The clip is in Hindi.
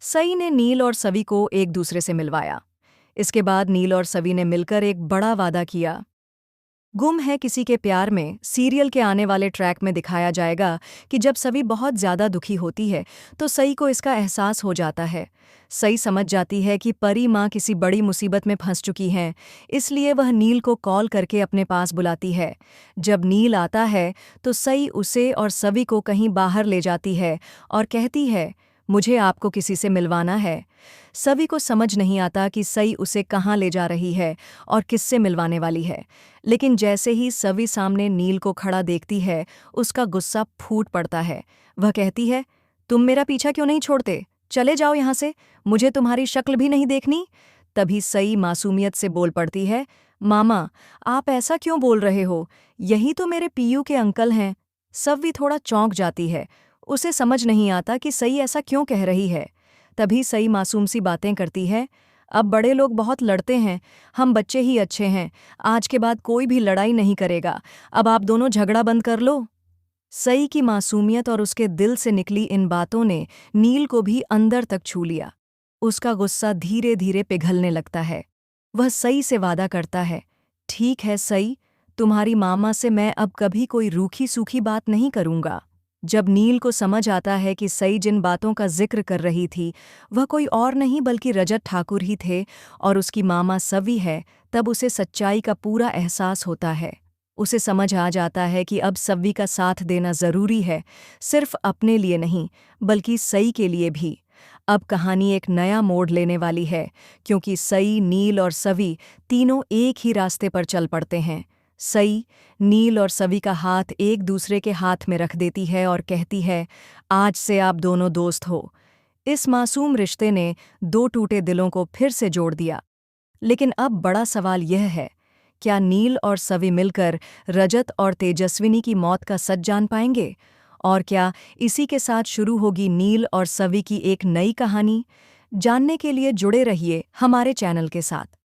सई ने नील और सवी को एक दूसरे से मिलवाया। इसके बाद नील और सवी ने मिलकर एक बड़ा वादा किया। गुम है किसी के प्यार में सीरियल के आने वाले ट्रैक में दिखाया जाएगा कि जब सवी बहुत ज्यादा दुखी होती है तो सई को इसका एहसास हो जाता है। सई समझ जाती है कि परी माँ किसी बड़ी मुसीबत में फंस चुकी हैं, इसलिए वह नील को कॉल करके अपने पास बुलाती है। जब नील आता है तो सई उसे और सवी को कहीं बाहर ले जाती है और कहती है, मुझे आपको किसी से मिलवाना है। सवी को समझ नहीं आता कि सई उसे कहाँ ले जा रही है और किससे मिलवाने वाली है। लेकिन जैसे ही सवी सामने नील को खड़ा देखती है, उसका गुस्सा फूट पड़ता है। वह कहती है, तुम मेरा पीछा क्यों नहीं छोड़ते? चले जाओ यहाँ से, मुझे तुम्हारी शक्ल भी नहीं देखनी। तभी सई मासूमियत से बोल पड़ती है, मामा, आप ऐसा क्यों बोल रहे हो? यही तो मेरे पीयू के अंकल हैं। सवी थोड़ा चौंक जाती है। उसे समझ नहीं आता कि सई ऐसा क्यों कह रही है। तभी सई मासूम सी बातें करती है, अब बड़े लोग बहुत लड़ते हैं, हम बच्चे ही अच्छे हैं। आज के बाद कोई भी लड़ाई नहीं करेगा। अब आप दोनों झगड़ा बंद कर लो। सई की मासूमियत और उसके दिल से निकली इन बातों ने नील को भी अंदर तक छू लिया। उसका गुस्सा धीरे धीरे पिघलने लगता है। वह सई से वादा करता है, ठीक है सई, तुम्हारी मामा से मैं अब कभी कोई रूखी सूखी बात नहीं करूंगा। जब नील को समझ आता है कि सई जिन बातों का जिक्र कर रही थी वह कोई और नहीं बल्कि रजत ठाकुर ही थे और उसकी मामा सवी है, तब उसे सच्चाई का पूरा एहसास होता है। उसे समझ आ जाता है कि अब सवी का साथ देना जरूरी है, सिर्फ अपने लिए नहीं बल्कि सई के लिए भी। अब कहानी एक नया मोड़ लेने वाली है, क्योंकि सई, नील और सवी तीनों एक ही रास्ते पर चल पड़ते हैं। सई नील और सवी का हाथ एक दूसरे के हाथ में रख देती है और कहती है, आज से आप दोनों दोस्त हो। इस मासूम रिश्ते ने दो टूटे दिलों को फिर से जोड़ दिया। लेकिन अब बड़ा सवाल यह है, क्या नील और सवी मिलकर रजत और तेजस्विनी की मौत का सच जान पाएंगे? और क्या इसी के साथ शुरू होगी नील और सवी की एक नई कहानी? जानने के लिए जुड़े रहिए हमारे चैनल के साथ।